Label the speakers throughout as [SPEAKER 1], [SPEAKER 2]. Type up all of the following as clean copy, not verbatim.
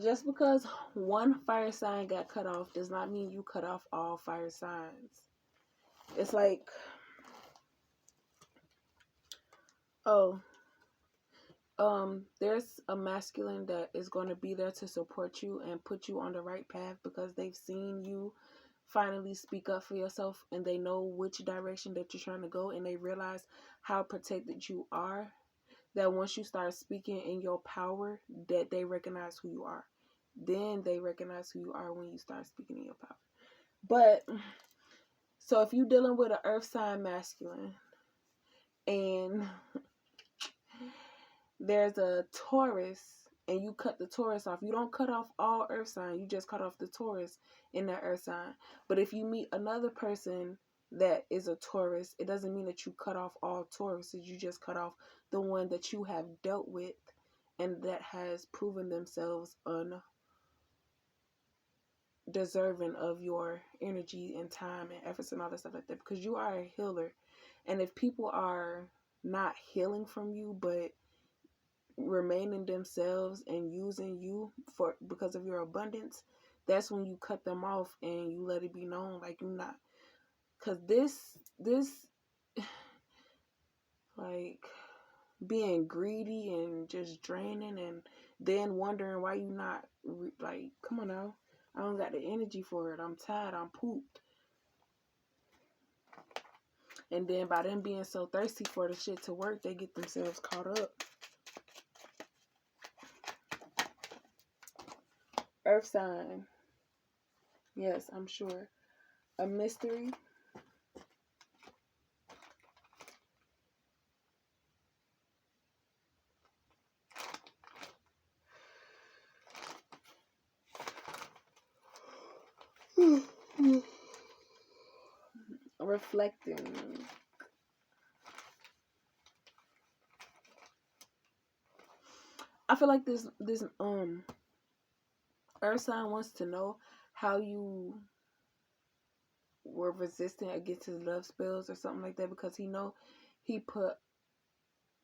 [SPEAKER 1] Just because one fire sign got cut off does not mean you cut off all fire signs. It's like, oh, there's a masculine that is going to be there to support you and put you on the right path because they've seen you finally speak up for yourself, and they know which direction that you're trying to go, and they realize how protected you are, that once you start speaking in your power, that they recognize who you are. Then they recognize who you are when you start speaking in your power. But so if you're dealing with an earth sign masculine and there's a Taurus and you cut the Taurus off, you don't cut off all earth sign, you just cut off the Taurus in that earth sign. But if you meet another person that is a Taurus, it doesn't mean that you cut off all Tauruses, you just cut off the one that you have dealt with and that has proven themselves undeserving of your energy and time and efforts and all that stuff like that, because you are a healer. And if people are not healing from you but remaining themselves and using you for because of your abundance, that's when you cut them off and you let it be known, like, you're not, because this like being greedy and just draining and then wondering why you not like, come on now, I don't got the energy for it, I'm tired, I'm pooped. And then by them being so thirsty for the shit to work, they get themselves caught up. Earth sign. Yes, I'm sure. A mystery. Reflecting. I feel like this earth sign wants to know how you were resistant against his love spells or something like that, because he put,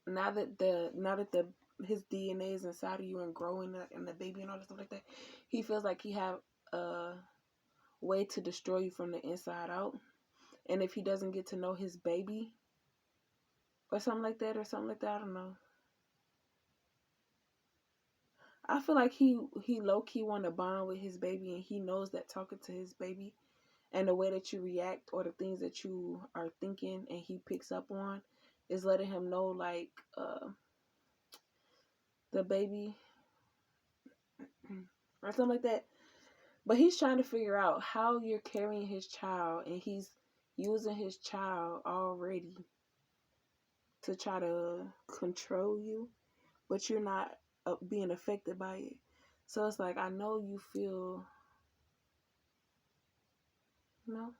[SPEAKER 1] now that the his DNA is inside of you and growing and the baby and all that stuff like that, he feels like he have a way to destroy you from the inside out. And if he doesn't get to know his baby or something like that, I don't know. I feel like he low-key want to bond with his baby, and he knows that talking to his baby and the way that you react or the things that you are thinking and he picks up on is letting him know, like, the baby or something like that. But he's trying to figure out how you're carrying his child, and he's using his child already to try to control you, but you're not being affected by it. So it's like, I know you feel, you know.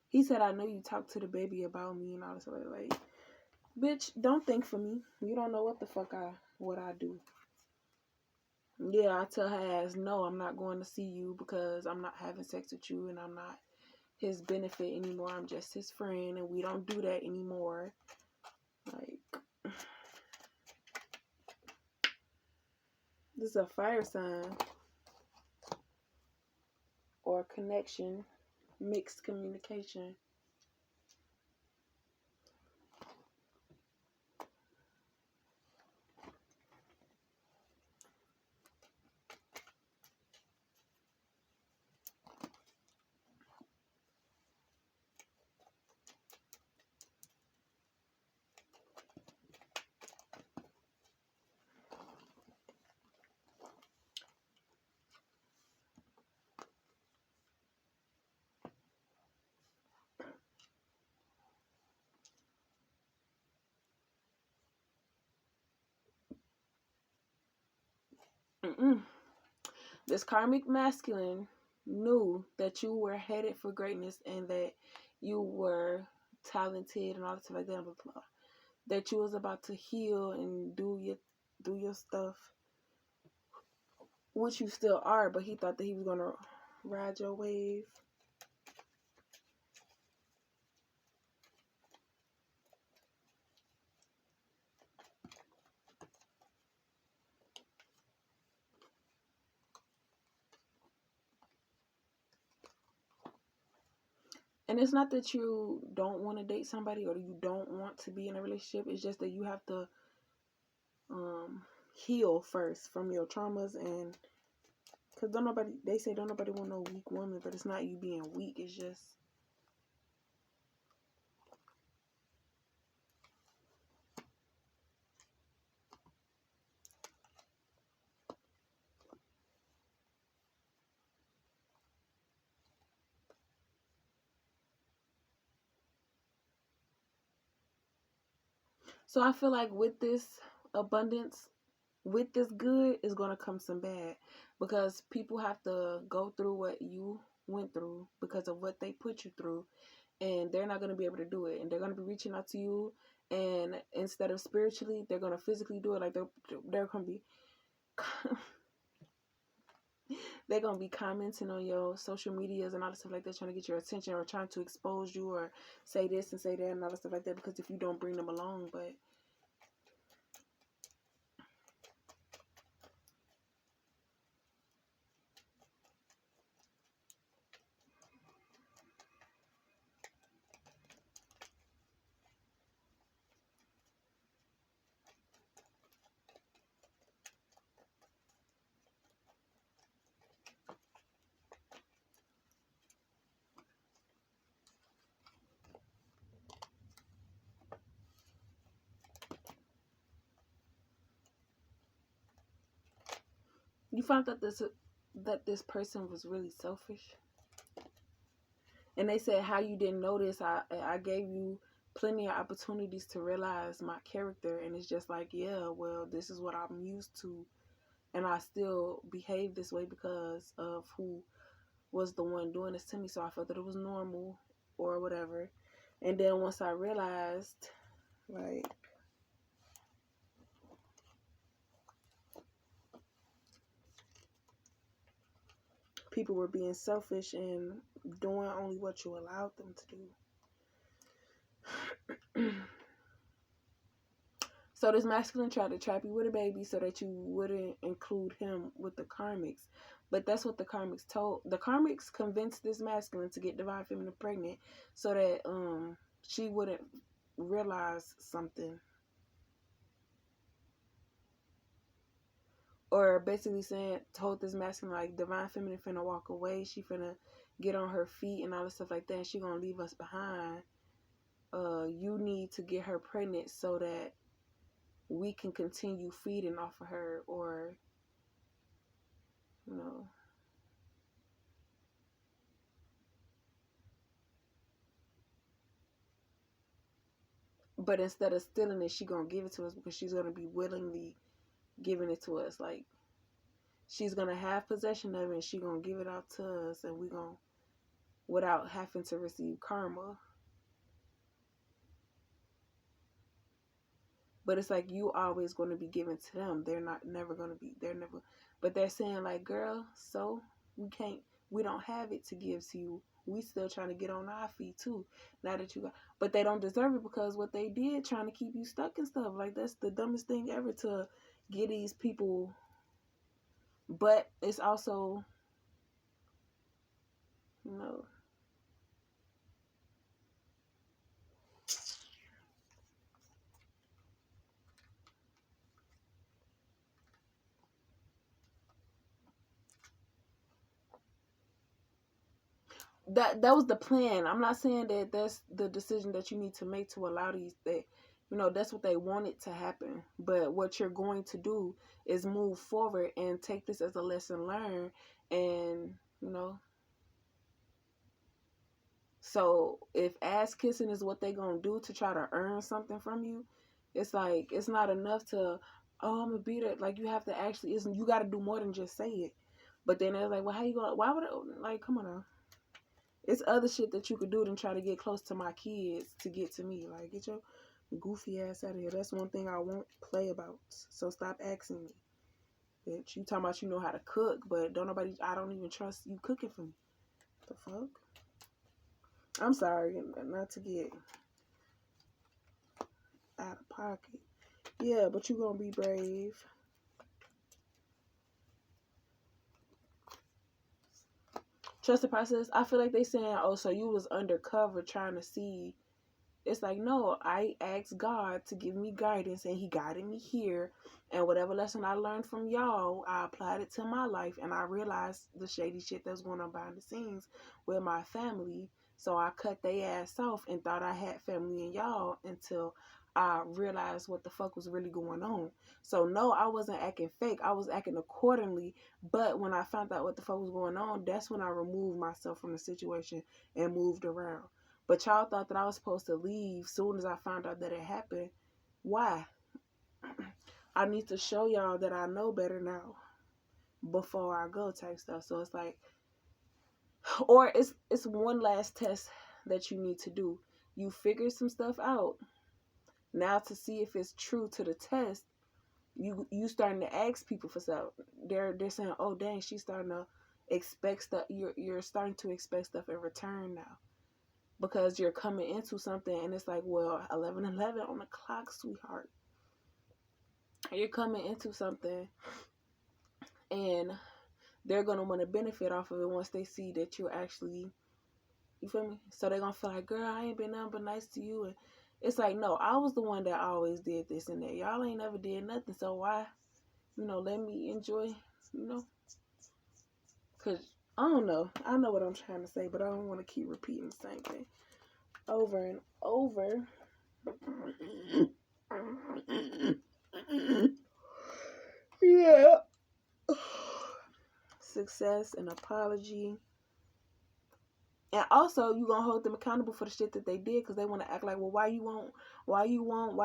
[SPEAKER 1] He said, I know you talk to the baby about me and all this other, like, bitch, don't think for me. You don't know what the fuck what I do. Yeah, I tell her ass, no, I'm not going to see you because I'm not having sex with you and I'm not his benefit anymore. I'm just his friend and we don't do that anymore. Like, this is a fire sign or connection, mixed communication. This karmic masculine knew that you were headed for greatness and that you were talented and all that stuff like that, blah, blah, blah. That you was about to heal and do your stuff, which you still are, but he thought that he was gonna ride your wave. And it's not that you don't want to date somebody or you don't want to be in a relationship. It's just that you have to heal first from your traumas. And because they say don't nobody want no weak woman, but it's not you being weak. It's just, so I feel like with this abundance, with this good, is going to come some bad, because people have to go through what you went through because of what they put you through, and they're not going to be able to do it, and they're going to be reaching out to you, and instead of spiritually, they're going to physically do it. Like they're going to be they're going to be commenting on your social medias and all that stuff like that, trying to get your attention or trying to expose you or say this and say that and all that stuff like that, because if you don't bring them along. But you found that this person was really selfish. And they said how you didn't notice. I gave you plenty of opportunities to realize my character, and it's just like, yeah, well, this is what I'm used to, and I still behave this way because of who was the one doing this to me. So I felt that it was normal or whatever. And then once I realized, like, people were being selfish and doing only what you allowed them to do. So this masculine tried to trap you with a baby so that you wouldn't include him with the karmics. But that's what the karmics told. The karmics convinced this masculine to get divine feminine pregnant so that she wouldn't realize something. Or basically told this masculine, like, divine feminine finna walk away. She finna get on her feet and all this stuff like that. And she gonna leave us behind. You need to get her pregnant so that we can continue feeding off of her, or, you know. But instead of stealing it, she gonna give it to us because she's gonna be willingly giving it to us. Like, she's gonna have possession of it and she gonna give it out to us, and we gonna, without having to receive karma. But it's like you always going to be given to them. They're never going to be. They're never. But they're saying like, girl, so we can't. We don't have it to give to you. We still trying to get on our feet too. Now that you got, but they don't deserve it because what they did, trying to keep you stuck and stuff. Like, that's the dumbest thing ever to get these people. But it's also, you know, that was the plan. I'm not saying that that's the decision that you need to make to allow these that, that's what they wanted to happen. But what you're going to do is move forward and take this as a lesson learned, and so if ass kissing is what they gonna do to try to earn something from you, it's like it's not enough to, oh, I'm gonna beat it. Like, you have to actually, isn't you got to do more than just say it. But then they're like, well, how you gonna? Why would it? Like, come on now. It's other shit that you could do than try to get close to my kids to get to me. Like, get your goofy ass out of here. That's one thing I won't play about. So stop asking me. Bitch, you talking about you know how to cook, but I don't even trust you cooking for me. The fuck? I'm sorry, not to get out of pocket. Yeah, but you gonna be brave. Trust the process. I feel like they saying, oh, so you was undercover trying to see. It's like, no, I asked God to give me guidance and he guided me here. And whatever lesson I learned from y'all, I applied it to my life and I realized the shady shit that's going on behind the scenes with my family. So I cut they ass off and thought I had family in y'all until I realized what the fuck was really going on. So no, I wasn't acting fake. I was acting accordingly. But when I found out what the fuck was going on, that's when I removed myself from the situation and moved around. But y'all thought that I was supposed to leave soon as I found out that it happened. Why? I need to show y'all that I know better now before I go type stuff. So it's like, or it's one last test that you need to do. You figure some stuff out. Now to see if it's true to the test, you starting to ask people for stuff. They're saying, oh dang, she's starting to expect stuff. You're starting to expect stuff in return now. Because you're coming into something and it's like, well, 11:11 on the clock, sweetheart. You're coming into something and they're going to want to benefit off of it once they see that you're actually, you feel me? So they're going to feel like, girl, I ain't been nothing but nice to you. And it's like, no, I was the one that always did this and that. Y'all ain't never did nothing. So why, let me enjoy, because I don't know. I know what I'm trying to say, but I don't want to keep repeating the same thing over and over. Yeah. Success and apology. And also, you gonna hold them accountable for the shit that they did, because they want to act like, well, why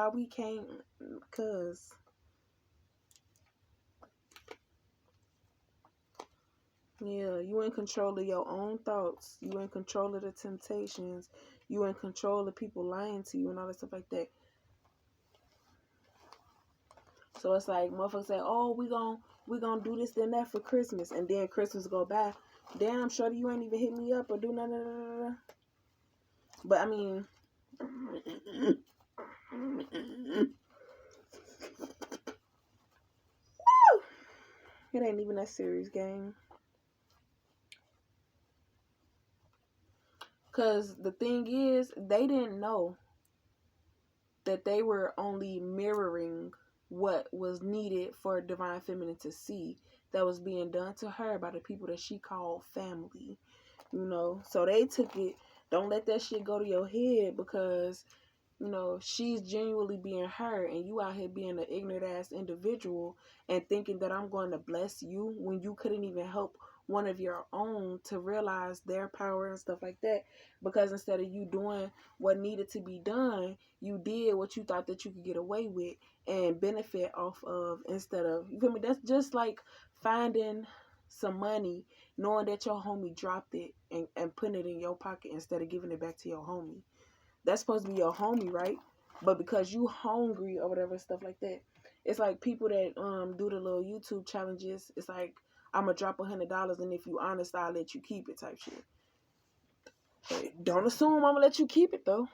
[SPEAKER 1] we can't, because yeah, you in control of your own thoughts, you in control of the temptations, you in control of people lying to you and all that stuff like that. So it's like motherfuckers say, oh, we gonna do this and that for Christmas, and then Christmas go by. Damn, shorty, you ain't even hit me up or do nothing. But I mean, it ain't even that serious, gang. Because the thing is, they didn't know that they were only mirroring what was needed for Divine Feminine to see that was being done to her by the people that she called family. So they took it. Don't let that shit go to your head, because she's genuinely being her and you out here being an ignorant ass individual and thinking that I'm going to bless you when you couldn't even help one of your own to realize their power and stuff like that. Because instead of you doing what needed to be done, you did what you thought that you could get away with and benefit off of, instead of, you feel me? That's just like finding some money, knowing that your homie dropped it and putting it in your pocket instead of giving it back to your homie. That's supposed to be your homie, right? But because you hungry or whatever, stuff like that. It's like people that do the little YouTube challenges. It's like, I'm gonna drop $100 and if you honest, I'll let you keep it type shit. Hey, don't assume I'm gonna let you keep it though.